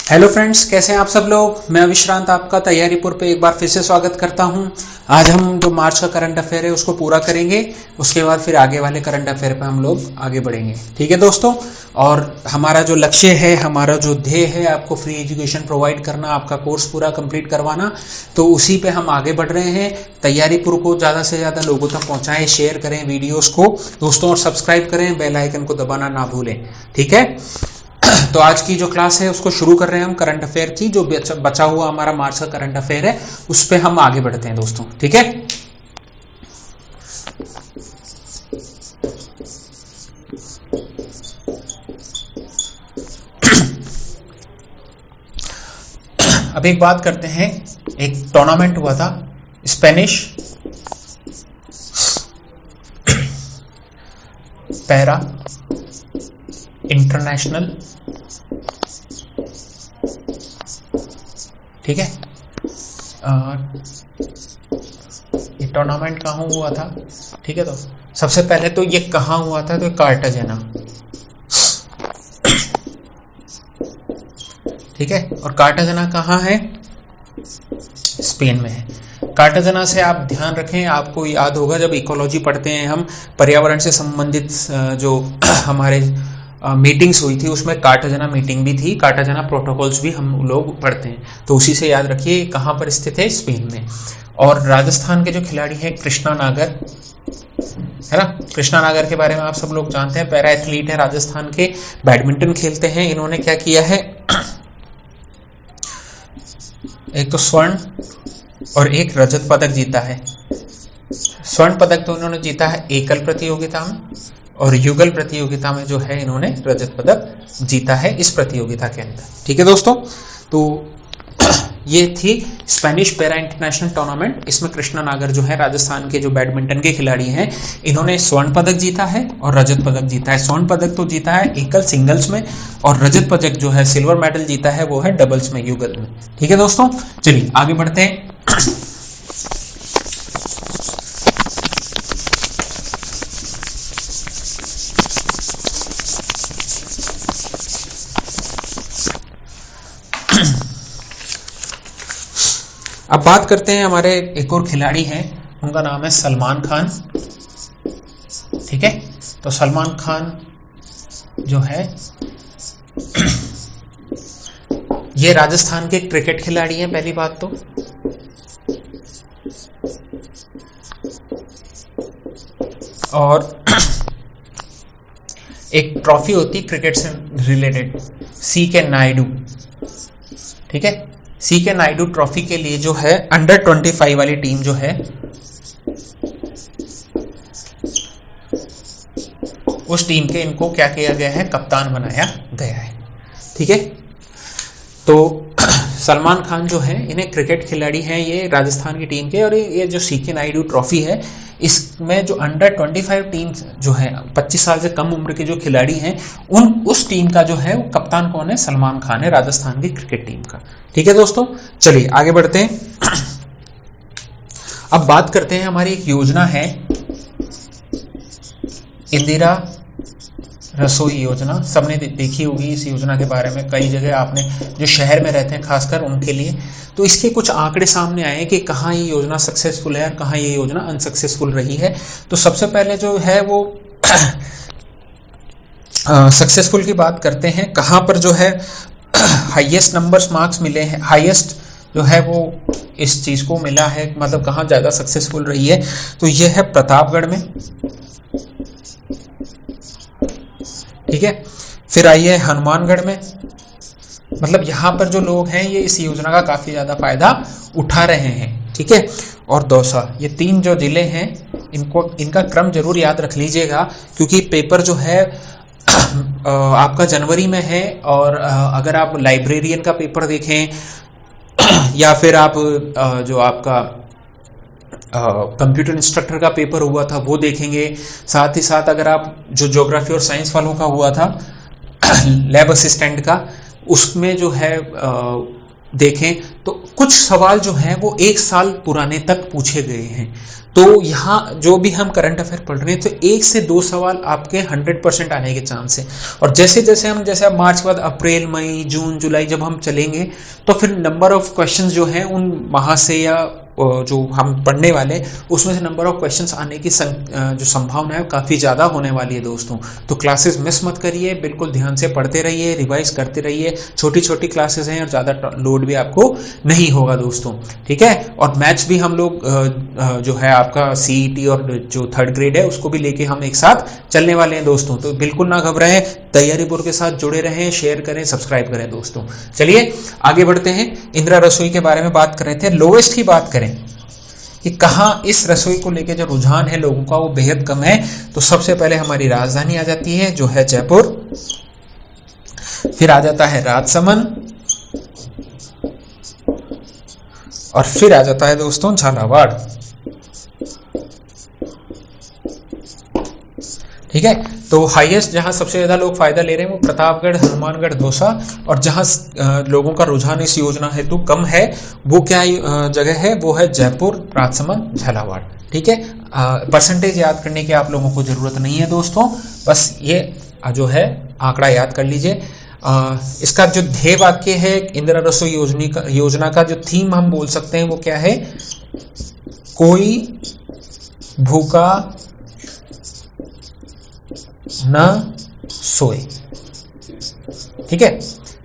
Hello friends, कैसे हैं आप सब लोग। मैं विश्रांत आपका तैयारीपुर पे एक बार फिर से स्वागत करता हूं। आज हम जो मार्च का करंट अफेयर है उसको पूरा करेंगे, उसके बाद फिर आगे वाले करंट अफेयर पे हम लोग आगे बढ़ेंगे। ठीक है दोस्तों, और हमारा जो लक्ष्य है, हमारा जो ध्येय है, आपको फ्री एजुकेशन प्रोवाइड करना, आपका कोर्स पूरा कंप्लीट करवाना, तो उसी पे हम आगे बढ़ रहे हैं। तैयारीपुर को ज़्यादा से ज़्यादा लोगों तक पहुँचाएँ, शेयर करें वीडियोज़ को दोस्तों, और सब्सक्राइब करें, बेल आइकन को दबाना ना भूलें। ठीक है, तो आज की जो क्लास है उसको शुरू कर रहे हैं हम करंट अफेयर की। जो बचा हुआ हमारा मार्च का करंट अफेयर है उस पे हम आगे बढ़ते हैं दोस्तों। ठीक है, अब एक बात करते हैं। एक टूर्नामेंट हुआ था स्पेनिश पैरा इंटरनेशनल, ठीक है। ये टूर्नामेंट कहाँ हुआ था? ठीक है, तो सबसे पहले तो ये कहाँ हुआ था? तो कार्टाजेना, ठीक है। और कार्टाजेना कहाँ है? स्पेन में है। कार्टाजेना से आप ध्यान रखें, आपको याद होगा जब इकोलॉजी पढ़ते हैं हम, पर्यावरण से संबंधित जो हमारे मीटिंग्स हुई थी उसमें कार्टाजेना मीटिंग भी थी, कार्टाजेना प्रोटोकॉल्स भी हम लोग पढ़ते हैं, तो उसी से याद रखिए कहाँ पर स्थित है, स्पेन में। और राजस्थान के जो खिलाड़ी हैं कृष्णा नागर, है ना, कृष्णा नागर के बारे में आप सब लोग जानते हैं, पैरा एथलीट है राजस्थान के, बैडमिंटन खेलते हैं। इन्होंने क्या किया है, एक तो स्वर्ण और एक रजत पदक जीता है। स्वर्ण पदक तो इन्होंने जीता है एकल प्रतियोगिता में, और युगल प्रतियोगिता में जो है इन्होंने रजत पदक जीता है इस प्रतियोगिता के अंदर। ठीक है दोस्तों, तो ये थी स्पेनिश पैरा इंटरनेशनल टूर्नामेंट। इसमें कृष्णा नागर जो है राजस्थान के जो बैडमिंटन के खिलाड़ी हैं, इन्होंने स्वर्ण पदक जीता है और रजत पदक जीता है। स्वर्ण पदक तो जीता है एकल सिंगल्स में, और रजत पदक जो है सिल्वर मेडल जीता है वो है डबल्स में, युगल में। ठीक है दोस्तों, चलिए आगे बढ़ते हैं। अब बात करते हैं, हमारे एक और खिलाड़ी हैं, उनका नाम है सलमान खान। ठीक है, तो सलमान खान जो है ये राजस्थान के क्रिकेट खिलाड़ी हैं। पहली बात तो और एक ट्रॉफी होती क्रिकेट से रिलेटेड, C.K. नायडू, ठीक है, C.K. नायडू ट्रॉफी के लिए जो है अंडर 25 वाली टीम जो है, उस टीम के इनको क्या किया गया है, कप्तान बनाया गया है। ठीक है, तो सलमान खान जो है, इन्हें क्रिकेट खिलाड़ी हैं ये राजस्थान की टीम के, और ये जो C.K. नायडू ट्रॉफी है, इसमें जो अंडर 25 टीम जो है, 25 साल से कम उम्र के जो खिलाड़ी हैं, उस टीम का जो है वो कप्तान कौन है? सलमान खान है, राजस्थान की क्रिकेट टीम का। ठीक है दोस्तों, चलिए आगे बढ़ते हैं। अब बात करते हैं, हमारी एक योजना है इंदिरा रसोई योजना। सबने देखी होगी इस योजना के बारे में, कई जगह आपने, जो शहर में रहते हैं खासकर उनके लिए। तो इसके कुछ आंकड़े सामने आए कि कहाँ ये योजना सक्सेसफुल है और कहाँ ये योजना अनसक्सेसफुल रही है। तो सबसे पहले जो है वो सक्सेसफुल की बात करते हैं। कहाँ पर जो है हाईएस्ट नंबर्स मार्क्स मिले हैं, हाईएस्ट जो है वो इस चीज़ को मिला है, मतलब कहाँ ज़्यादा सक्सेसफुल रही है, तो ये है प्रतापगढ़ में। ठीक है, फिर आई है हनुमानगढ़ में, मतलब यहाँ पर जो लोग हैं ये इस योजना का काफ़ी ज़्यादा फायदा उठा रहे हैं। ठीक है, और दौसा, ये 3 जो जिले हैं, इनका क्रम जरूर याद रख लीजिएगा, क्योंकि पेपर जो है आपका जनवरी में है, और अगर आप लाइब्रेरियन का पेपर देखें या फिर आप जो आपका कंप्यूटर इंस्ट्रक्टर का पेपर हुआ था वो देखेंगे, साथ ही साथ अगर आप जो ज्योग्राफी और साइंस वालों का हुआ था लैब असिस्टेंट का, उसमें जो है देखें तो कुछ सवाल जो हैं वो 1 साल पुराने तक पूछे गए हैं। तो यहाँ जो भी हम करंट अफेयर पढ़ रहे हैं तो 1 से 2 सवाल आपके 100% आने के चांस है। और जैसे जैसे हम जैसे अब मार्च के बाद अप्रैल, मई, जून, जुलाई जब हम चलेंगे तो फिर नंबर ऑफ क्वेश्चंस जो हैं उन माह से या जो हम पढ़ने वाले उसमें से नंबर ऑफ क्वेश्चंस आने की जो संभावना है काफ़ी ज़्यादा होने वाली है दोस्तों। तो क्लासेस मिस मत करिए, बिल्कुल ध्यान से पढ़ते रहिए, रिवाइज करते रहिए। छोटी छोटी क्लासेस हैं और ज़्यादा लोड भी आपको नहीं होगा दोस्तों, ठीक है। और मैथ्स भी हम लोग जो है आपका CET और जो 3rd ग्रेड है उसको भी लेके हम एक साथ चलने वाले हैं दोस्तों। तो बिल्कुल ना घबराएं, तैयारीपुर के साथ जुड़े रहें, शेयर करें, सब्सक्राइब करें दोस्तों। चलिए आगे बढ़ते हैं। इंदिरा रसोई के बारे में बात कर रहे थे, लोएस्ट की बात करें कि कहाँ इस रसोई को लेकर जो रुझान है लोगों का वो बेहद कम है। तो सबसे पहले हमारी राजधानी आ जाती है जो है जयपुर, फिर आ जाता है राजसमंद और फिर आ जाता है दोस्तों झालावाड़, ठीक है। तो हाईएस्ट जहां सबसे ज्यादा लोग फायदा ले रहे हैं वो प्रतापगढ़, हनुमानगढ़, दौसा, और जहां लोगों का रुझान इस योजना हेतु कम है वो क्या जगह है, वो है जयपुर, राजसमंद, झालावाड़, ठीक है। परसेंटेज याद करने की आप लोगों को जरूरत नहीं है दोस्तों, बस ये जो है आंकड़ा याद कर लीजिए। इसका जो ध्येय वाक्य है इंदिरा रसोई योजना का जो थीम हम बोल सकते हैं वो क्या है, कोई भूखा न सोए, ठीक है।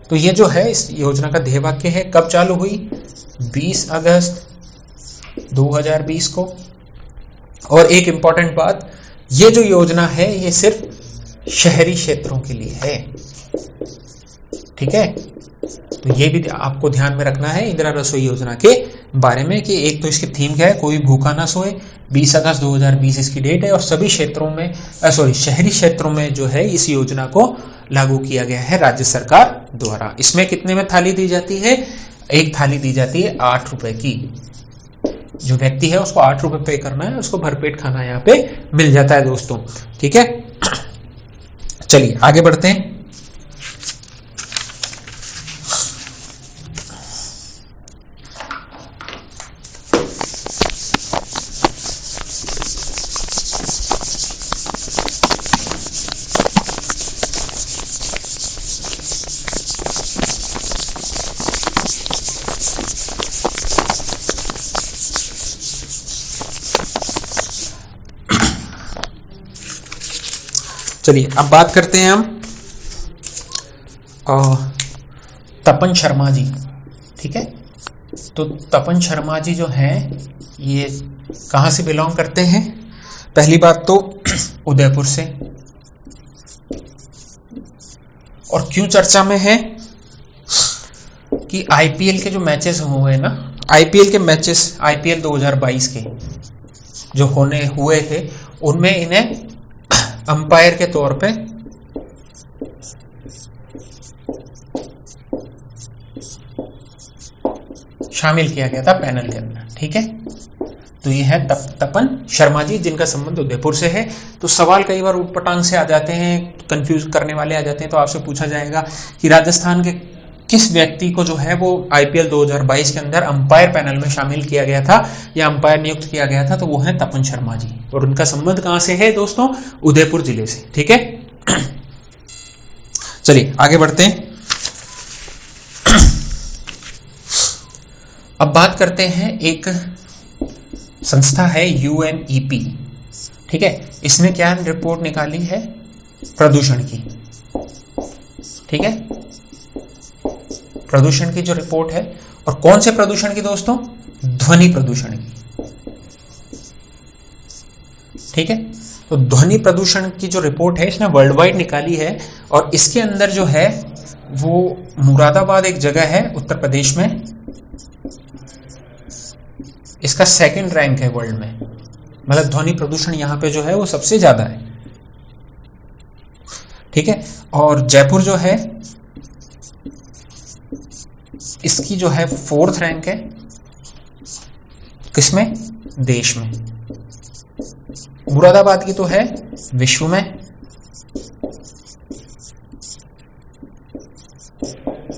तो ये जो है इस योजना का ध्येय वाक्य है। कब चालू हुई, 20 अगस्त 2020 को। और एक इंपॉर्टेंट बात, ये जो योजना है ये सिर्फ शहरी क्षेत्रों के लिए है, ठीक है। तो ये भी आपको ध्यान में रखना है इंदिरा रसोई योजना के बारे में कि एक तो इसकी थीम क्या है, कोई भूखा ना सोए, 20 अगस्त 2020 इसकी डेट है, और सभी क्षेत्रों में शहरी क्षेत्रों में जो है इस योजना को लागू किया गया है राज्य सरकार द्वारा। इसमें कितने में थाली दी जाती है, एक थाली दी जाती है 8 रुपए की। जो व्यक्ति है उसको 8 रुपए पे करना है, उसको भरपेट खाना यहाँ पे मिल जाता है दोस्तों, ठीक है। चलिए आगे बढ़ते हैं। चलिए अब बात करते हैं हम तपन शर्मा जी, ठीक है। तो तपन शर्मा जी जो हैं ये कहाँ से बिलोंग करते हैं, पहली बात तो उदयपुर से। और क्यों चर्चा में है कि IPL के जो मैचेस हुए ना, IPL के मैचेस IPL 2022 के जो हुए थे उनमें इन्हें अंपायर के तौर पे शामिल किया गया था पैनल के अंदर, ठीक है। तो ये है तपन शर्मा जी जिनका संबंध उदयपुर से है। तो सवाल कई बार उटपटांग से आ जाते हैं, कंफ्यूज करने वाले आ जाते हैं। तो आपसे पूछा जाएगा कि राजस्थान के किस व्यक्ति को जो है वो IPL 2022 के अंदर अंपायर पैनल में शामिल किया गया था या अंपायर नियुक्त किया गया था, तो वो है तपन शर्मा जी। और उनका संबंध कहां से है दोस्तों, उदयपुर जिले से, ठीक है। चलिए आगे बढ़ते हैं। अब बात करते हैं, एक संस्था है UNEP, ठीक है। इसने क्या रिपोर्ट निकाली है, प्रदूषण की, ठीक है। प्रदूषण की जो रिपोर्ट है, और कौन से प्रदूषण की दोस्तों, ध्वनि प्रदूषण की, ठीक है। तो ध्वनि प्रदूषण की जो रिपोर्ट है इसने वर्ल्ड वाइड निकाली है। और इसके अंदर जो है वो मुरादाबाद एक जगह है उत्तर प्रदेश में, इसका 2nd रैंक है वर्ल्ड में, मतलब ध्वनि प्रदूषण यहां पे जो है वो सबसे ज्यादा है, ठीक है। और जयपुर जो है इसकी जो है 4th रैंक है, किसमें, देश में। मुरादाबाद की तो है विश्व में,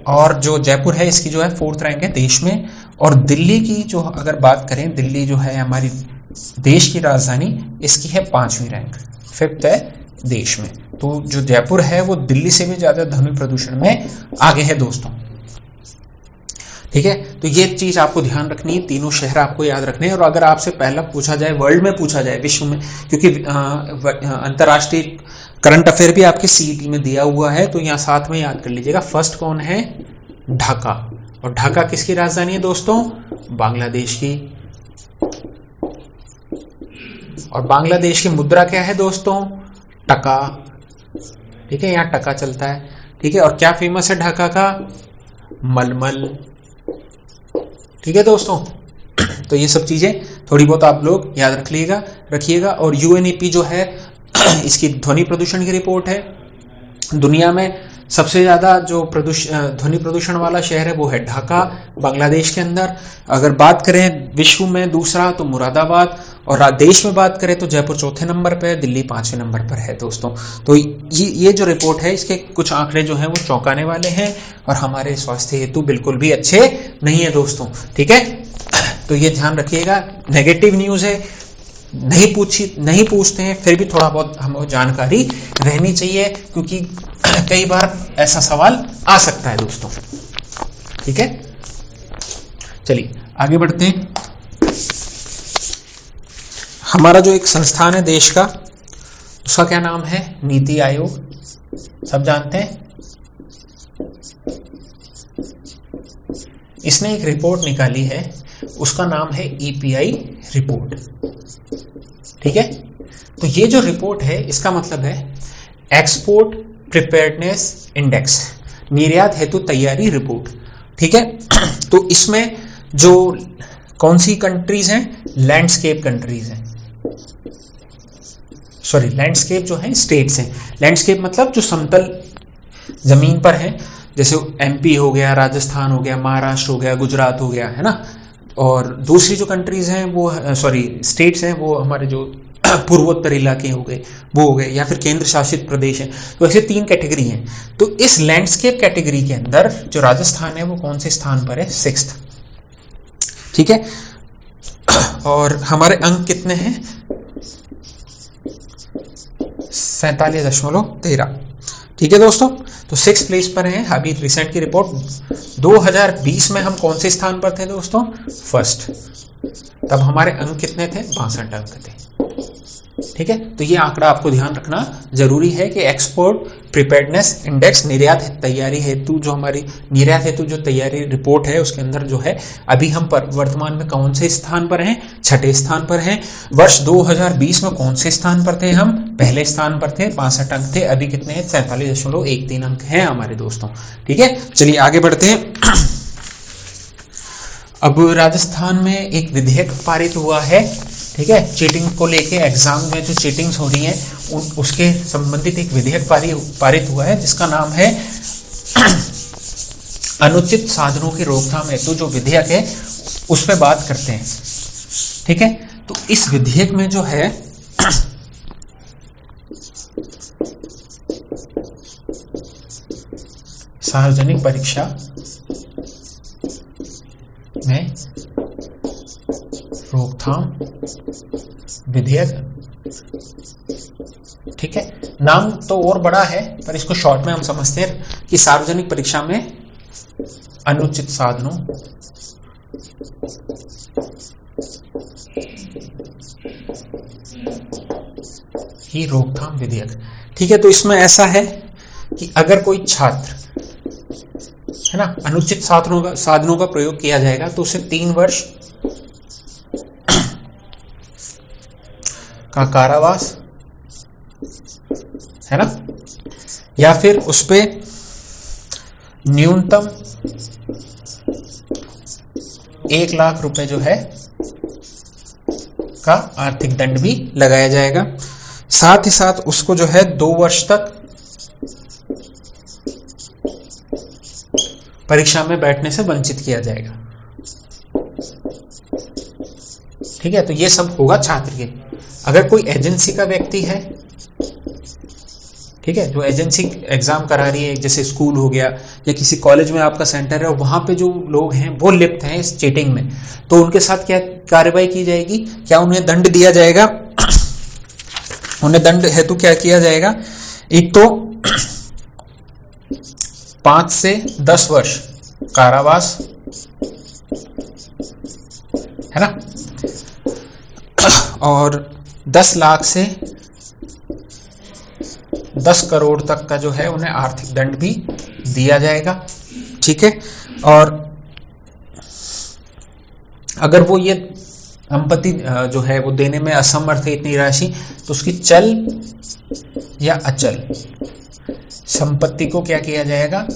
और जो जयपुर है इसकी जो है 4th रैंक है देश में। और दिल्ली की जो अगर बात करें, दिल्ली जो है हमारी देश की राजधानी, इसकी है 5वीं रैंक, 5th है देश में। तो जो जयपुर है वो दिल्ली से भी ज्यादा ध्वनि प्रदूषण में आगे है दोस्तों। ठीक है, तो ये चीज आपको ध्यान रखनी है, तीनों शहर आपको याद रखने हैं। और अगर आपसे पहला पूछा जाए, वर्ल्ड में पूछा जाए, विश्व में, क्योंकि अंतरराष्ट्रीय करंट अफेयर भी आपके सीईटी में दिया हुआ है, तो यहाँ साथ में याद कर लीजिएगा। फर्स्ट कौन है? ढाका। और ढाका किसकी राजधानी है दोस्तों? बांग्लादेश की। और बांग्लादेश की मुद्रा क्या है दोस्तों? टका। ठीक है, यहाँ टका चलता है। ठीक है, और क्या फेमस है ढाका का? मलमल। ठीक है दोस्तों, तो ये सब चीजें थोड़ी बहुत आप लोग याद रखिएगा। और यूएनईपी जो है इसकी ध्वनि प्रदूषण की रिपोर्ट है। दुनिया में सबसे ज्यादा जो ध्वनि प्रदूषण वाला शहर है वो है ढाका, बांग्लादेश के अंदर। अगर बात करें विश्व में दूसरा तो मुरादाबाद, और देश में बात करें तो जयपुर 4थे नंबर पर है, दिल्ली 5वें नंबर पर है दोस्तों। तो ये जो रिपोर्ट है इसके कुछ आंकड़े जो हैं वो चौंकाने वाले हैं और हमारे स्वास्थ्य हेतु बिल्कुल भी अच्छे नहीं है दोस्तों। ठीक है, तो ये ध्यान रखिएगा। नेगेटिव न्यूज है, नहीं पूछते हैं, फिर भी थोड़ा बहुत हमें जानकारी रहनी चाहिए, क्योंकि कई बार ऐसा सवाल आ सकता है दोस्तों। ठीक है, चलिए आगे बढ़ते हैं। हमारा जो एक संस्थान है देश का, उसका क्या नाम है? नीति आयोग। सब जानते हैं। इसने एक रिपोर्ट निकाली है, उसका नाम है ईपीआई रिपोर्ट। ठीक है, तो ये जो रिपोर्ट है इसका मतलब है एक्सपोर्ट प्रिपेयर्डनेस इंडेक्स, निर्यात हेतु तैयारी रिपोर्ट। ठीक है, तो इसमें जो कौन सी कंट्रीज हैं? लैंडस्केप कंट्रीज हैं, सॉरी लैंडस्केप जो है स्टेट्स हैं। लैंडस्केप मतलब जो समतल जमीन पर है, जैसे एमपी हो गया, राजस्थान हो गया, महाराष्ट्र हो गया, गुजरात हो गया, है ना। और दूसरी जो कंट्रीज हैं वो स्टेट्स हैं, वो हमारे जो पूर्वोत्तर इलाके हो गए वो हो गए, या फिर केंद्र शासित प्रदेश हैं। तो ऐसे 3 कैटेगरी हैं। तो इस लैंडस्केप कैटेगरी के अंदर जो राजस्थान है वो कौन से स्थान पर है? 6th। ठीक है, और हमारे अंक कितने हैं? 47.13। ठीक है दोस्तों, तो 6th प्लेस पर हैं। अभी रिसेंट की रिपोर्ट 2020 में हम कौन से स्थान पर थे दोस्तों? 1st। तब हमारे अंक कितने थे? 62 अंक थे। ठीक है, तो ये आंकड़ा आपको ध्यान रखना जरूरी है कि एक्सपोर्ट प्रिपेयर्डनेस इंडेक्स, निर्यात तैयारी हेतु जो तैयारी रिपोर्ट है उसके अंदर जो है अभी हम वर्तमान में कौन से स्थान पर हैं? 6ठे स्थान पर हैं। वर्ष 2020 में कौन से स्थान पर थे हम? पहले स्थान पर थे, 62 अंक थे। अभी कितने हैं? 47.13 अंक हैं हमारे दोस्तों। ठीक है, चलिए आगे बढ़ते हैं। अब राजस्थान में एक विधेयक पारित हुआ है। ठीक है, चीटिंग को लेके, एग्जाम में जो चीटिंग्स हो रही हैं उसके संबंधित एक विधेयक पारित हुआ है, जिसका नाम है अनुचित साधनों की रोकथाम हेतु जो विधेयक है उस पर बात करते हैं। ठीक है, तो इस विधेयक में जो है सार्वजनिक परीक्षा में रोकथाम विधेयक। ठीक है, नाम तो और बड़ा है पर इसको शॉर्ट में हम समझते हैं कि सार्वजनिक परीक्षा में अनुचित साधनों की रोकथाम विधेयक। ठीक है, तो इसमें ऐसा है कि अगर कोई छात्र है ना अनुचित साधनों का प्रयोग किया जाएगा तो उसे 3 वर्ष का कारावास, है ना, या फिर उस पे न्यूनतम 1 लाख रुपए जो है का आर्थिक दंड भी लगाया जाएगा। साथ ही साथ उसको जो है 2 वर्ष तक परीक्षा में बैठने से वंचित किया जाएगा। ठीक है, तो ये सब होगा छात्र के। अगर कोई एजेंसी का व्यक्ति है ठीक है, जो एजेंसी एग्जाम करा रही है, जैसे स्कूल हो गया या किसी कॉलेज में आपका सेंटर है, वहां पे जो लोग हैं वो लिप्त हैं इस चीटिंग में, तो उनके साथ क्या कार्रवाई की जाएगी, क्या उन्हें दंड दिया जाएगा? उन्हें दंड हेतु क्या किया जाएगा? एक तो 5 से 10 वर्ष कारावास, है ना, और 10 लाख से 10 करोड़ तक का जो है उन्हें आर्थिक दंड भी दिया जाएगा। ठीक है, और अगर वो ये संपत्ति जो है वो देने में असमर्थ है इतनी राशि, तो उसकी चल या अचल संपत्ति को क्या किया जाएगा?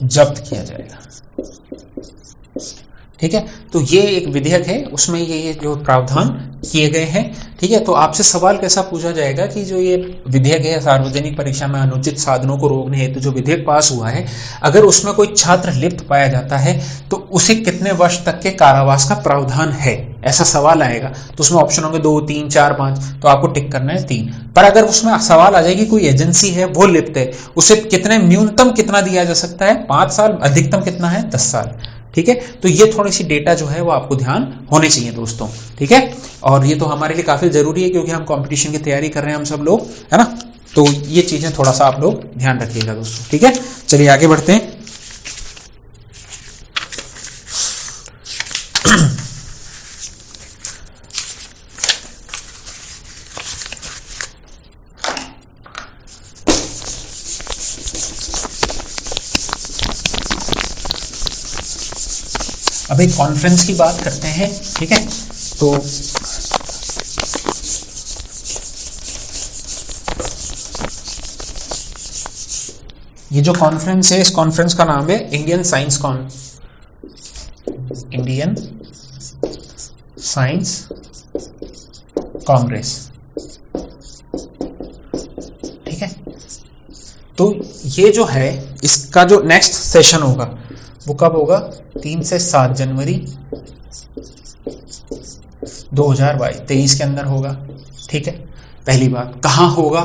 जब्त किया जाएगा। ठीक है, तो ये एक विधेयक है, उसमें ये जो प्रावधान किए गए हैं। ठीक है, तो आपसे सवाल कैसा पूछा जाएगा कि जो ये विधेयक है सार्वजनिक परीक्षा में अनुचित साधनों को रोकने हेतु जो विधेयक पास हुआ है, अगर उसमें कोई छात्र लिप्त पाया जाता है तो उसे कितने वर्ष तक के कारावास का प्रावधान है, ऐसा सवाल आएगा। तो उसमें ऑप्शन होंगे 2, 3, 4, 5, तो आपको टिक करना है 3। पर अगर उसमें सवाल आ जाए कि कोई एजेंसी है वो लिप्त है, उसे कितने न्यूनतम कितना दिया जा सकता है? 5 साल, अधिकतम कितना है? 10 साल। ठीक है, तो ये थोड़ी सी डेटा जो है वो आपको ध्यान होने चाहिए दोस्तों। ठीक है, और ये तो हमारे लिए काफी जरूरी है क्योंकि हम कंपटीशन की तैयारी कर रहे हैं हम सब लोग, है ना, तो ये चीजें थोड़ा सा आप लोग ध्यान रखिएगा दोस्तों। ठीक है, चलिए आगे बढ़ते हैं। अब एक कॉन्फ्रेंस की बात करते हैं। ठीक है, तो ये जो कॉन्फ्रेंस है, इस कॉन्फ्रेंस का नाम है इंडियन साइंस कांग्रेस। ठीक है, तो ये जो है इसका जो नेक्स्ट सेशन होगा वो कब होगा? 3 से 7 जनवरी 2023 के अंदर होगा। ठीक है, पहली बात, कहां होगा?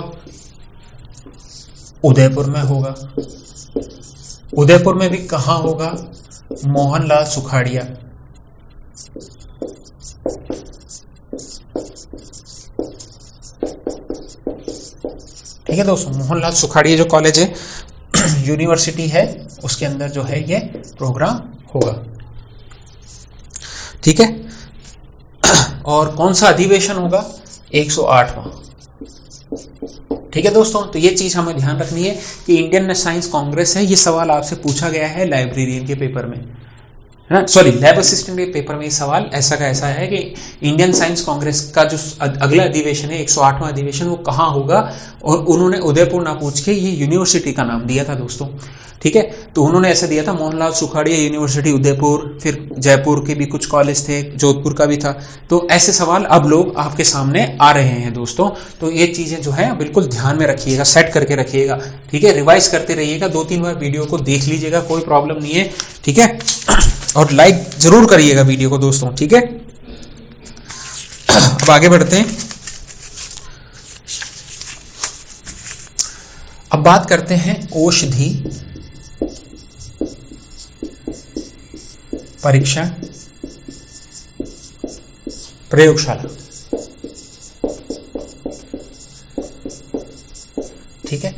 उदयपुर में होगा। उदयपुर में भी कहां होगा? मोहनलाल सुखाड़िया। ठीक है दोस्तों, मोहनलाल सुखाड़िया जो कॉलेज है, यूनिवर्सिटी है, उसके अंदर जो है ये प्रोग्राम होगा। ठीक है, और कौन सा अधिवेशन होगा? 108वां। ठीक है दोस्तों, तो ये चीज हमें ध्यान रखनी है कि इंडियन साइंस कांग्रेस है, ये सवाल आपसे पूछा गया है लाइब्रेरियन के पेपर में, है ना, सॉरी लैब असिस्टेंट के पेपर में। ये सवाल ऐसा का ऐसा है कि इंडियन साइंस कांग्रेस का जो अगला अधिवेशन है 108वां अधिवेशन वो कहाँ होगा, और उन्होंने उदयपुर ना पूछ के ये यूनिवर्सिटी का नाम दिया था दोस्तों। ठीक है, तो उन्होंने ऐसा दिया था मोहनलाल सुखाड़िया यूनिवर्सिटी उदयपुर, फिर जयपुर के भी कुछ कॉलेज थे, जोधपुर का भी था। तो ऐसे सवाल अब लोग आपके सामने आ रहे हैं दोस्तों, तो ये चीजें जो है बिल्कुल ध्यान में रखिएगा, सेट करके रखिएगा। ठीक है, रिवाइज करते रहिएगा, 2-3 बार वीडियो को देख लीजिएगा, कोई प्रॉब्लम नहीं है। ठीक है, और लाइक जरूर करिएगा वीडियो को दोस्तों। ठीक है, अब आगे बढ़ते हैं। अब बात करते हैं औषधि परीक्षण प्रयोगशाला। ठीक है,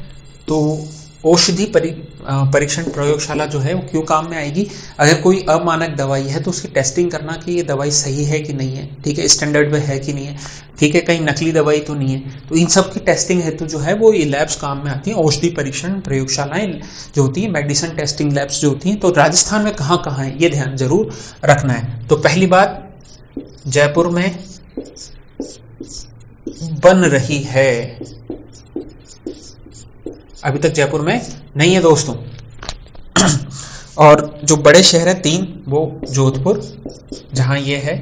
तो औषधि परीक्षण प्रयोगशाला जो है वो क्यों काम में आएगी? अगर कोई अमानक दवाई है तो उसकी टेस्टिंग करना कि ये दवाई सही है कि नहीं है, ठीक है, स्टैंडर्ड में है कि नहीं है, ठीक है, कहीं नकली दवाई तो नहीं है। तो इन सब की टेस्टिंग हेतु जो है वो ये लैब्स काम में आती हैं। औषधि परीक्षण प्रयोगशालाएं जो होती है, मेडिसिन टेस्टिंग लैब्स जो होती हैं, तो राजस्थान में कहाँ कहाँ है ये ध्यान जरूर रखना है। तो पहली बात, जयपुर में बन रही है, अभी तक जयपुर में नहीं है दोस्तों। और जो बड़े शहर हैं 3, वो जोधपुर जहां ये है,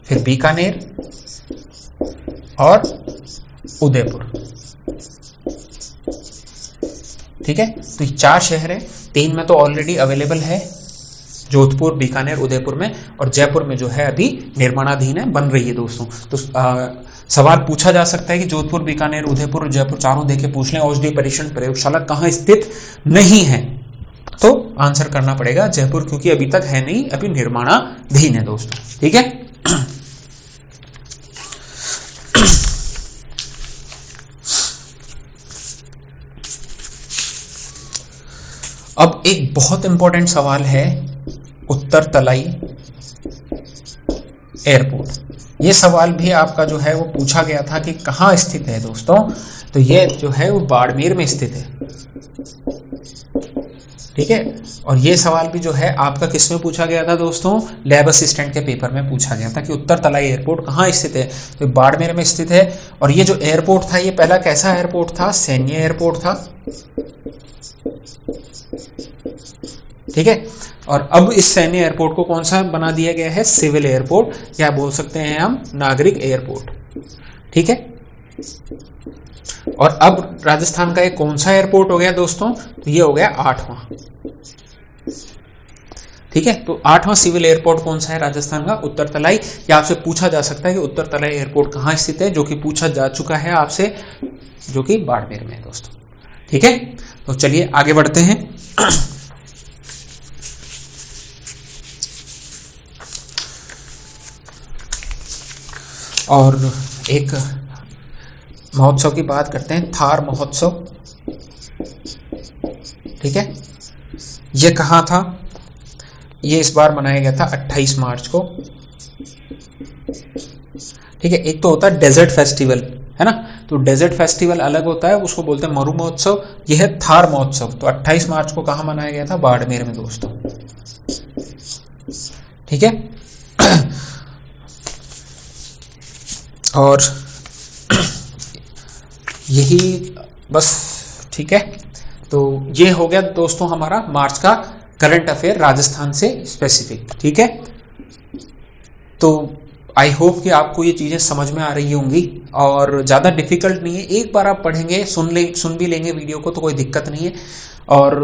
फिर बीकानेर और उदयपुर। ठीक है, तो ये 4 शहर है, 3 में तो ऑलरेडी अवेलेबल है, जोधपुर, बीकानेर, उदयपुर में, और जयपुर में जो है अभी निर्माणाधीन है, बन रही है दोस्तों। तो सवाल पूछा जा सकता है कि जोधपुर, बीकानेर, उदयपुर और जयपुर चारों देखे पूछ लें, औषधि परीक्षण प्रयोगशाला कहाँ स्थित नहीं है, तो आंसर करना पड़ेगा जयपुर, क्योंकि अभी तक है नहीं, अभी निर्माणाधीन है दोस्तों। ठीक है, अब एक बहुत इंपॉर्टेंट सवाल है उत्तर तलाई एयरपोर्ट। ये सवाल भी आपका जो है वो पूछा गया था कि कहाँ स्थित है दोस्तों, तो ये जो है वो बाड़मेर में स्थित है। ठीक है, और ये सवाल भी जो है आपका किस में पूछा गया था दोस्तों, लैब असिस्टेंट के पेपर में पूछा गया था कि उत्तर तलाई एयरपोर्ट कहाँ स्थित है, तो बाड़मेर में स्थित है। और ये जो एयरपोर्ट था ये पहला कैसा एयरपोर्ट था, सैन्य एयरपोर्ट था। ठीक है, और अब इस सैन्य एयरपोर्ट को कौन सा बना दिया गया है, सिविल एयरपोर्ट, या बोल सकते हैं हम नागरिक एयरपोर्ट। ठीक है, और अब राजस्थान का एक कौन सा एयरपोर्ट हो गया दोस्तों, तो ये हो गया 8वां। ठीक है, तो 8वां सिविल एयरपोर्ट कौन सा है राजस्थान का, उत्तर तलाई। या आपसे पूछा जा सकता है कि उत्तर तलाई एयरपोर्ट कहाँ स्थित है, जो कि पूछा जा चुका है आपसे, जो कि बाड़मेर में है दोस्तों। ठीक है, तो चलिए आगे बढ़ते हैं। और एक महोत्सव की बात करते हैं, थार महोत्सव। ठीक है, ये कहाँ था, ये इस बार मनाया गया था 28 मार्च को। ठीक है, एक तो होता है डेजर्ट फेस्टिवल, है ना, तो डेजर्ट फेस्टिवल अलग होता है, उसको बोलते हैं मरु महोत्सव। यह है थार महोत्सव। तो 28 मार्च को कहाँ मनाया गया था, बाड़मेर में दोस्तों। ठीक है, और यही बस। ठीक है, तो ये हो गया दोस्तों हमारा मार्च का करंट अफेयर राजस्थान से स्पेसिफिक। ठीक है, तो आई होप कि आपको ये चीज़ें समझ में आ रही होंगी और ज़्यादा डिफिकल्ट नहीं है। एक बार आप पढ़ेंगे, सुन भी लेंगे वीडियो को, तो कोई दिक्कत नहीं है, और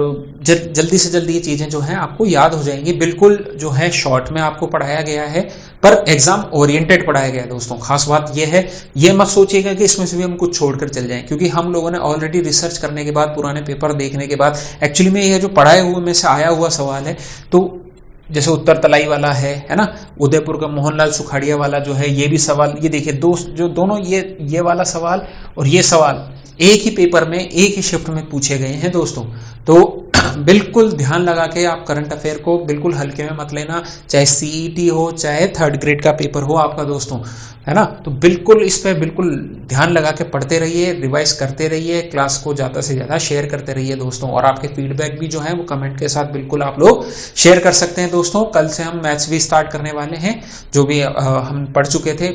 जल्दी से जल्दी ये चीज़ें जो हैं आपको याद हो जाएंगी। बिल्कुल जो है शॉर्ट में आपको पढ़ाया गया है, पर एग्जाम ओरिएंटेड पढ़ाया गया है दोस्तों। खास बात ये है, ये मत सोचिएगा कि इसमें से भी हम कुछ छोड़कर चल जाएं, क्योंकि हम लोगों ने ऑलरेडी रिसर्च करने के बाद, पुराने पेपर देखने के बाद, एक्चुअली में यह जो पढ़ाए हुए में से आया हुआ सवाल है, तो जैसे उत्तर तलाई वाला है ना, उदयपुर का मोहनलाल सुखाड़िया वाला जो है, ये भी सवाल, ये देखिए जो दोनों ये वाला सवाल और ये सवाल एक ही पेपर में, एक ही शिफ्ट में पूछे गए हैं दोस्तों। तो बिल्कुल ध्यान लगा के आप करंट अफेयर को बिल्कुल हल्के में मत लेना, चाहे सीईटी हो, चाहे 3rd ग्रेड का पेपर हो आपका दोस्तों, है ना। तो बिल्कुल इस पे बिल्कुल ध्यान लगा के पढ़ते रहिए, रिवाइज करते रहिए, क्लास को ज़्यादा से ज़्यादा शेयर करते रहिए दोस्तों। और आपके फीडबैक भी जो है वो कमेंट के साथ बिल्कुल आप लोग शेयर कर सकते हैं दोस्तों। कल से हम मैथ्स भी स्टार्ट करने वाले हैं, जो भी हम पढ़ चुके थे,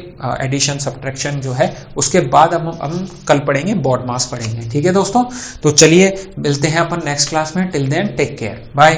एडिशन सब्ट्रैक्शन जो है, उसके बाद हम कल पढ़ेंगे बॉड मास पढ़ेंगे। ठीक है दोस्तों, तो चलिए मिलते हैं अपन नेक्स्ट क्लास में। Till then take care, bye.